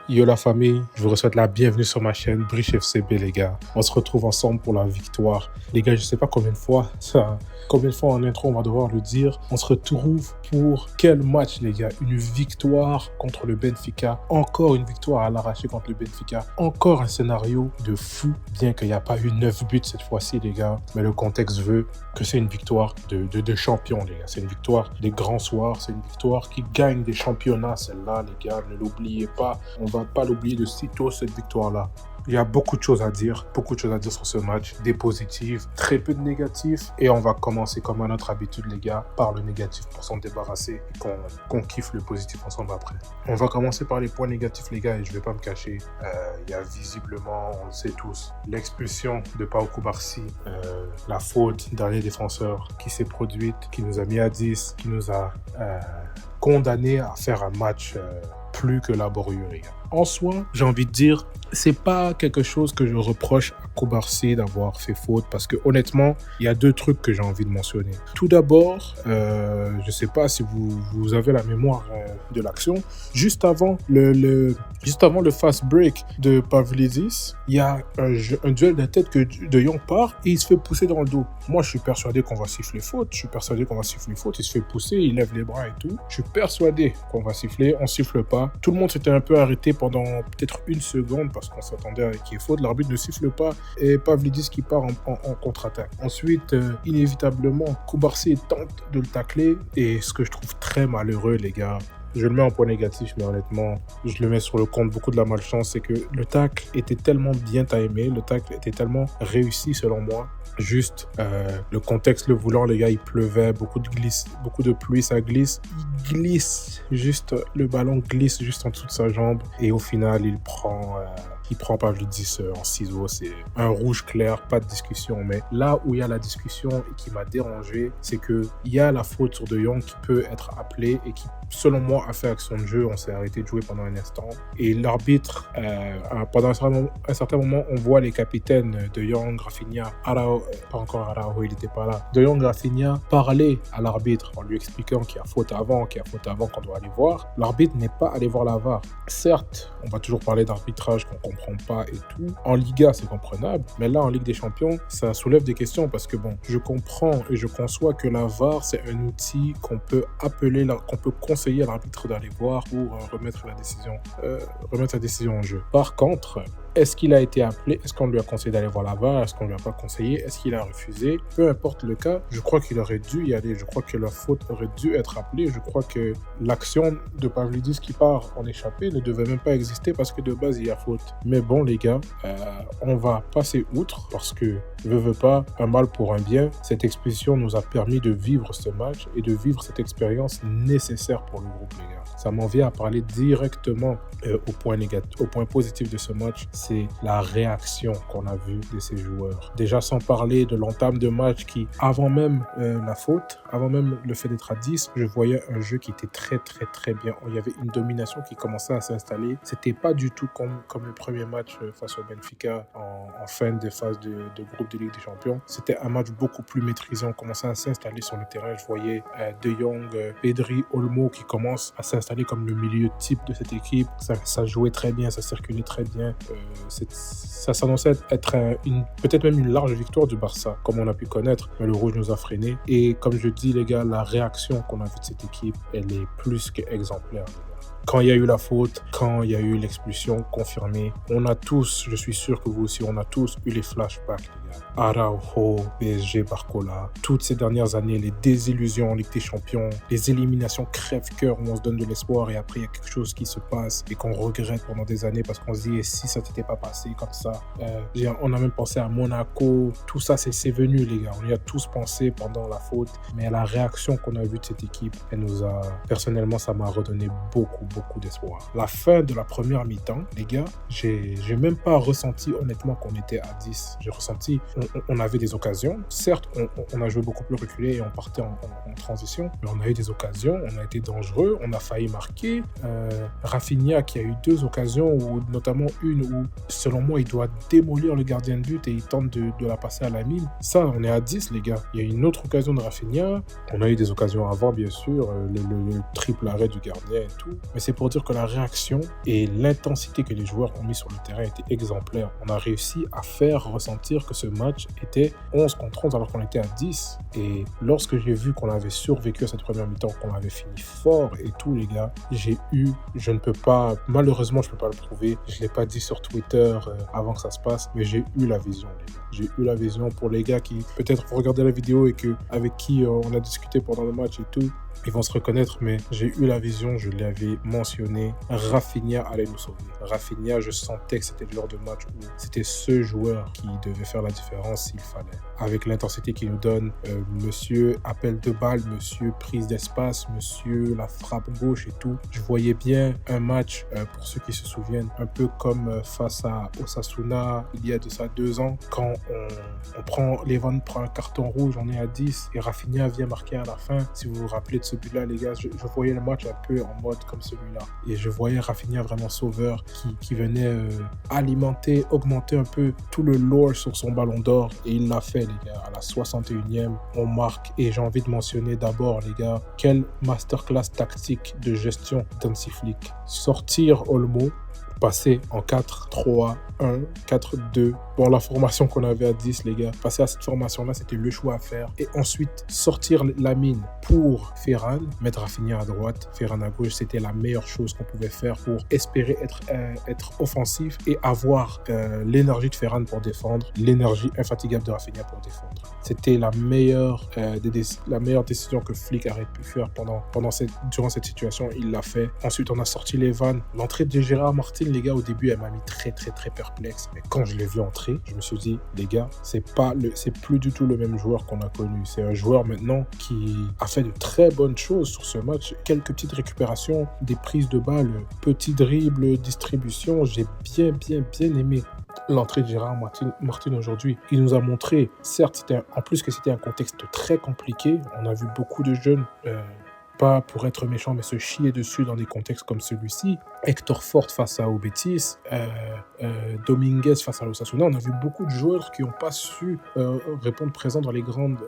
Yo la famille, je vous souhaite la bienvenue sur ma chaîne Briche FCB les gars. On se retrouve ensemble pour la victoire. Les gars, je sais pas combien de fois en intro on va devoir le dire. On se retrouve pour quel match les gars? Une victoire contre le Benfica. Encore une victoire à l'arraché contre le Benfica. Encore un scénario de fou, bien qu'il n'y a pas eu 9 buts cette fois-ci les gars. Mais le contexte veut que c'est une victoire de champions les gars. C'est une victoire des grands soirs. C'est une victoire qui gagne des championnats celle-là les gars. Ne l'oubliez pas. On va pas l'oublier de sitôt cette victoire-là. Il y a beaucoup de choses à dire sur ce match, des positifs, très peu de négatifs, et on va commencer comme à notre habitude les gars, par le négatif pour s'en débarrasser et qu'on kiffe le positif ensemble après. On va commencer par les points négatifs les gars, et je vais pas me cacher, il y a visiblement, on le sait tous, l'expulsion de Pau Cubarsí, la faute d'un des défenseurs qui s'est produite, qui nous a mis à 10, qui nous a condamné à faire un match plus que laborieux les gars. En soi, j'ai envie de dire, c'est pas quelque chose que je reproche à Cubarsí d'avoir fait faute parce que honnêtement, il y a deux trucs que j'ai envie de mentionner. Tout d'abord, je sais pas si vous avez la mémoire de l'action, juste avant le fast break de Pavlidis, il y a un duel de tête que De Jong part et il se fait pousser dans le dos. Moi, je suis persuadé qu'on va siffler faute. Il se fait pousser, il lève les bras et tout. Je suis persuadé qu'on va siffler, on siffle pas. Tout le monde s'était un peu arrêté pendant peut-être une seconde parce qu'on s'attendait à qu'il y ait faute. L'arbitre ne siffle pas et Pavlidis qui part en contre-attaque. Ensuite, inévitablement, Cubarsí tente de le tacler et ce que je trouve très malheureux, les gars, je le mets en point négatif, mais honnêtement, je le mets sur le compte beaucoup de la malchance, c'est que le tacle était tellement bien timé, le tacle était tellement réussi selon moi. Juste, le contexte le voulant, les gars, il pleuvait, beaucoup de pluie, ça glisse. Le ballon glisse juste en dessous de sa jambe. Et au final, il prend Pavlidis en ciseaux. C'est un rouge clair, pas de discussion. Mais là où il y a la discussion et qui m'a dérangé, c'est qu'il y a la faute sur De Jong qui peut être appelée et qui, selon moi, a fait action de jeu. On s'est arrêté de jouer pendant un instant. Et l'arbitre, pendant un certain moment, on voit les capitaines De Jong, Rafinha, pas encore Araujo, il n'était pas là. De Jong, Rafinha parler à l'arbitre en lui expliquant qu'il y a faute avant, qu'on doit aller voir. L'arbitre n'est pas allé voir la VAR. Certes, on va toujours parler d'arbitrage qu'on comprend pas et tout. En Liga, c'est comprenable. Mais là, en Ligue des Champions, ça soulève des questions parce que bon, je comprends et je conçois que la VAR, c'est un outil qu'on peut conseiller à l'arbitre d'aller voir pour remettre la décision en jeu. Par contre, est-ce qu'il a été appelé? Est-ce qu'on lui a conseillé d'aller voir la VAR? Est-ce qu'on lui a pas conseillé? Est-ce qu'il a refusé? Peu importe le cas, je crois qu'il aurait dû y aller. Je crois que la faute aurait dû être appelée. Je crois que l'action de Pavlidis qui part en échappée ne devait même pas exister parce que de base, il y a faute. Mais bon, les gars, on va passer outre parce que, veut pas, un mal pour un bien. Cette expulsion nous a permis de vivre ce match et de vivre cette expérience nécessaire pour le groupe, les gars. Ça m'en vient à parler directement au point positif de ce match, c'est la réaction qu'on a vue de ces joueurs. Déjà sans parler de l'entame de match qui, avant même la faute, avant même le fait d'être à 10, je voyais un jeu qui était très très très bien. Il y avait une domination qui commençait à s'installer. C'était pas du tout comme le premier match face au Benfica en fin de phase de groupe de Ligue des Champions. C'était un match beaucoup plus maîtrisé. On commençait à s'installer sur le terrain. Je voyais De Jong, Pedri, Olmo qui commencent à s'installer comme le milieu type de cette équipe. Ça jouait très bien, ça circulait très bien. Ça s'annonçait être peut-être même une large victoire du Barça, comme on a pu connaître, mais le rouge nous a freinés. Et comme je dis, les gars, la réaction qu'on a vue de cette équipe, elle est plus qu'exemplaire, les gars. Quand il y a eu la faute, quand il y a eu l'expulsion confirmée, on a tous, je suis sûr que vous aussi, on a tous eu les flashbacks, les gars. Araujo, PSG, Barcola, toutes ces dernières années, les désillusions en Ligue des Champions, les éliminations crève-cœur où on se donne de l'espoir et après il y a quelque chose qui se passe et qu'on regrette pendant des années parce qu'on se dit, et si ça t'était pas passé comme ça, on a même pensé à Monaco, tout ça c'est venu, les gars, on y a tous pensé pendant la faute, mais la réaction qu'on a vue de cette équipe, personnellement, ça m'a redonné beaucoup d'espoir. La fin de la première mi-temps, les gars, j'ai même pas ressenti honnêtement qu'on était à 10. J'ai ressenti aussi, on avait des occasions. Certes, on a joué beaucoup plus reculé et on partait en transition, mais on a eu des occasions, on a été dangereux, on a failli marquer. Rafinha qui a eu 2 occasions, où, notamment une où, selon moi, il doit démolir le gardien de but et il tente de la passer à la mine. Ça, on est à 10, les gars. Il y a une autre occasion de Rafinha. On a eu des occasions avant, bien sûr, le triple arrêt du gardien et tout. Mais c'est pour dire que la réaction et l'intensité que les joueurs ont mis sur le terrain était exemplaire. On a réussi à faire ressentir que ce match était 11 contre 11 alors qu'on était à 10. Et lorsque j'ai vu qu'on avait survécu à cette première mi-temps, qu'on avait fini fort et tout, les gars, je ne peux pas, malheureusement, je ne peux pas le prouver. Je ne l'ai pas dit sur Twitter avant que ça se passe, mais j'ai eu la vision, les gars. J'ai eu la vision pour les gars qui, peut-être, vont regarder la vidéo et avec qui on a discuté pendant le match et tout. Ils vont se reconnaître, mais j'ai eu la vision, je l'avais mentionné. Rafinha allait nous sauver. Rafinha, je sentais que c'était le genre de match où c'était ce joueur qui devait faire la différence s'il fallait. Avec l'intensité qu'il nous donne, monsieur appel de balle, monsieur prise d'espace, monsieur la frappe gauche et tout. Je voyais bien un match, pour ceux qui se souviennent, un peu comme face à Osasuna il y a de ça 2 ans, quand Levon prend un carton rouge, on est à 10 et Rafinha vient marquer à la fin. Si vous vous rappelez de ce but-là, les gars, je voyais le match un peu en mode comme celui-là. Et je voyais Rafinha vraiment sauveur qui venait augmenter un peu tout le lore sur son ballon d'or. Et il l'a fait, les gars. À la 61e, on marque. Et j'ai envie de mentionner d'abord, les gars, quelle masterclass tactique de gestion d'Hansi Flick. Sortir Olmo, passer en 4-3-1, 4-2. Bon, la formation qu'on avait à 10, les gars, passer à cette formation-là, c'était le choix à faire. Et ensuite, sortir Lamine pour Ferran, mettre Rafinha à droite, Ferran à gauche, c'était la meilleure chose qu'on pouvait faire pour espérer être offensif et avoir l'énergie de Ferran pour défendre, l'énergie infatigable de Rafinha pour défendre. C'était la meilleure décision que Flick aurait pu faire durant cette situation. Il l'a fait. Ensuite, on a sorti les vannes. L'entrée de Gérard Martin, les gars, au début, elle m'a mis très, très, très perplexe. Mais quand je l'ai vu entrer, je me suis dit, les gars, c'est plus du tout le même joueur qu'on a connu. C'est un joueur maintenant qui a fait de très bonnes choses sur ce match. Quelques petites récupérations, des prises de balles, petits dribbles, distribution. J'ai bien aimé l'entrée de Gérard Martin aujourd'hui. Il nous a montré, certes, c'était un contexte très compliqué. On a vu beaucoup de jeunes, pas pour être méchant, mais se chier dessus dans des contextes comme celui-ci. Hector Fort face à Betis, Dominguez face à Osasuna. On a vu beaucoup de joueurs qui n'ont pas su répondre présent dans des grandes,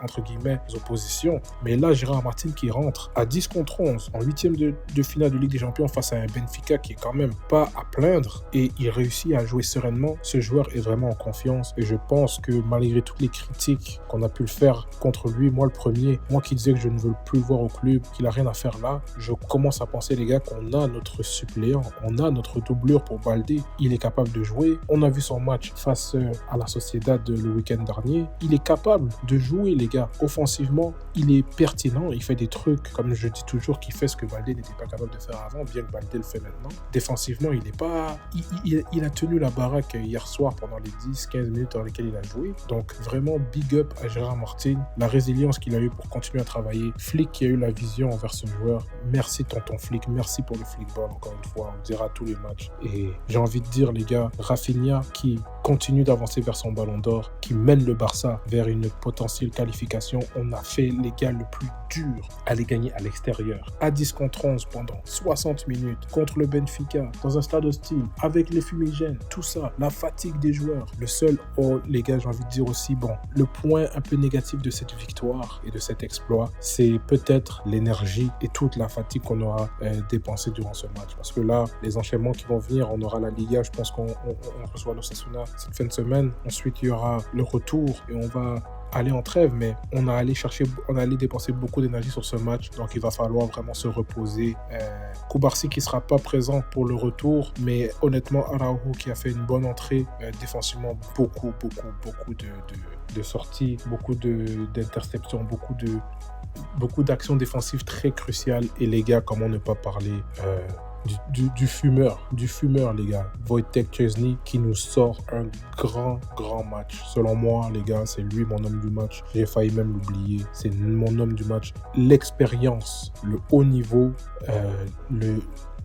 entre guillemets, oppositions. Mais là, Gérard Martin qui rentre à 10 contre 11 en 8e de finale de Ligue des Champions face à un Benfica qui est quand même pas à plaindre, et il réussit à jouer sereinement. Ce joueur est vraiment en confiance, et je pense que malgré toutes les critiques qu'on a pu le faire contre lui, moi le premier, moi qui disais que je ne veux plus le voir au club, qu'il a rien à faire là, je commence à penser, les gars, qu'on a notre suppléant, on a notre doublure pour Baldé. Il est capable de jouer. On a vu son match face à la Sociedad le week-end dernier. Il est capable de jouer, les gars. Offensivement, il est pertinent. Il fait des trucs, comme je dis toujours, qui fait ce que Baldé n'était pas capable de faire avant, bien que Baldé le fait maintenant. Défensivement, il a tenu la baraque hier soir pendant les 10-15 minutes dans lesquelles il a joué. Donc, vraiment, big up à Gérard Martin. La résilience qu'il a eu pour continuer à travailler. Flick qui a eu la vision envers ce joueur. Merci, tonton Flick. Merci pour le Flickball, encore une fois. On le dira tous les matchs. Et j'ai envie de dire, les gars, Rafinha qui continue d'avancer vers son ballon d'or, qui mène le Barça vers une potentielle qualification. On a fait, les gars, le plus dur à les gagner à l'extérieur. À 10 contre 11 pendant 60 minutes contre le Benfica, dans un stade hostile, avec les fumigènes, tout ça, la fatigue des joueurs. Le seul, les gars, j'ai envie de dire aussi, bon, le point un peu négatif de cette victoire et de cet exploit, c'est peut-être l'énergie et toute la fatigue qu'on aura dépensée durant ce match. Parce que là, les enchaînements qui vont venir, on aura la Liga, je pense qu'on reçoit l'Osasuna cette fin de semaine. Ensuite, il y aura le retour et on va aller en trêve, mais on a allé dépenser beaucoup d'énergie sur ce match, donc il va falloir vraiment se reposer. Koubarsi qui sera pas présent pour le retour, mais honnêtement Araujo qui a fait une bonne entrée défensivement, beaucoup de sorties, beaucoup d'interceptions, beaucoup d'actions défensives très cruciales. Et les gars, comment ne pas parler du fumeur, les gars, Wojtek Szczesny qui nous sort un grand match. Selon moi, les gars, c'est lui mon homme du match. J'ai failli même l'oublier. C'est mon homme du match. L'expérience, le haut niveau,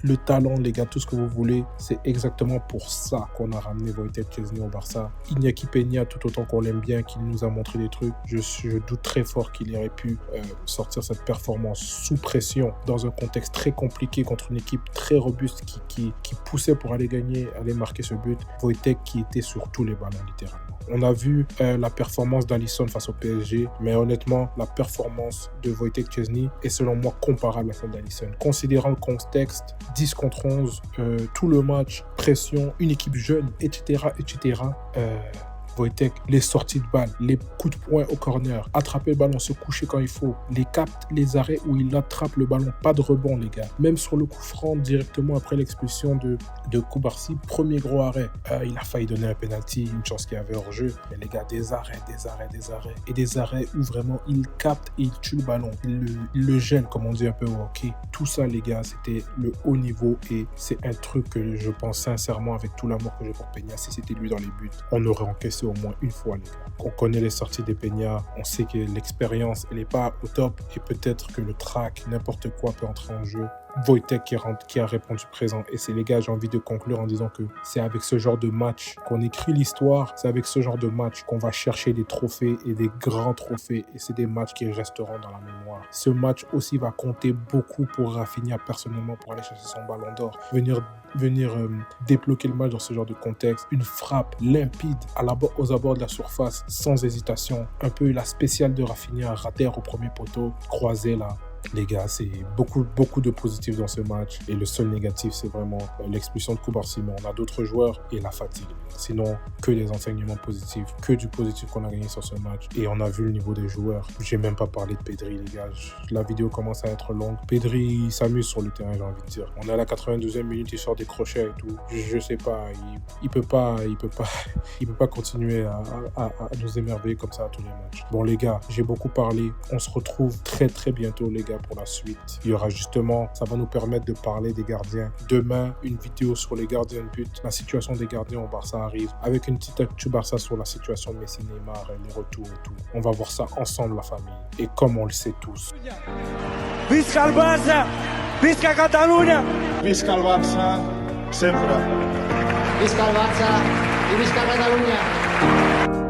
le talent, les gars, tout ce que vous voulez. C'est exactement pour ça qu'on a ramené Wojtek Szczęsny au Barça. Iñaki Peña, tout autant qu'on l'aime bien, qu'il nous a montré des trucs, je doute très fort qu'il aurait pu sortir cette performance sous pression dans un contexte très compliqué contre une équipe très robuste qui poussait pour aller gagner, aller marquer ce but. Wojtek qui était sur tous les ballons, littéralement. On a vu la performance d'Alisson face au PSG, mais honnêtement, la performance de Wojtek Szczęsny est selon moi comparable à celle d'Alisson. Considérant le contexte, 10 contre 11, tout le match, pression, une équipe jeune, etc., Wojtek, les sorties de balles, les coups de poing au corner, attraper le ballon, se coucher quand il faut, les captes, les arrêts où il attrape le ballon, pas de rebond les gars. Même sur le coup franc, directement après l'expulsion de Kubarsi, premier gros arrêt, il a failli donner un penalty, une chance qu'il y avait hors jeu. Mais les gars, des arrêts. Et des arrêts où vraiment il capte et il tue le ballon. Il le gêne, comme on dit un peu au hockey. Tout ça les gars, c'était le haut niveau et c'est un truc que je pense sincèrement avec tout l'amour que j'ai pour Peña. Si c'était lui dans les buts, on aurait encaissé au moins une fois les gars. On connaît les sorties des Peña, on sait que l'expérience elle n'est pas au top et peut-être que le track, n'importe quoi peut entrer en jeu. Wojtek qui a répondu présent. Et c'est les gars, j'ai envie de conclure en disant que c'est avec ce genre de match qu'on écrit l'histoire, c'est avec ce genre de match qu'on va chercher des trophées et des grands trophées et c'est des matchs qui resteront dans la mémoire. Ce match aussi va compter beaucoup pour Rafinha personnellement pour aller chercher son ballon d'or, venir débloquer le match dans ce genre de contexte, une frappe limpide aux abords de la surface sans hésitation, un peu la spéciale de Rafinha ratée au premier poteau, croisé là. Les gars, c'est beaucoup de positifs dans ce match et le seul négatif, c'est vraiment l'expulsion de Kubarsi. Mais on a d'autres joueurs et la fatigue. Sinon, que des enseignements positifs, que du positif qu'on a gagné sur ce match. Et on a vu le niveau des joueurs. J'ai même pas parlé de Pedri, les gars. La vidéo commence à être longue. Pedri, il s'amuse sur le terrain, j'ai envie de dire. On est à la 92e minute, il sort des crochets et tout. Je sais pas, il peut pas continuer à nous émerveiller comme ça à tous les matchs. Bon, les gars, j'ai beaucoup parlé. On se retrouve très très bientôt, les gars, pour la suite. Il y aura justement, ça va nous permettre de parler des gardiens. Demain, une vidéo sur les gardiens de but. La situation des gardiens au Barça arrive, avec une petite actu Barça sur la situation de Messi, Neymar, les retours et tout. On va voir ça ensemble, la famille. Et comme on le sait tous. Visca el Barça! Visca Catalunya! Visca el Barça, sempre. Visca el Barça i visca Catalunya!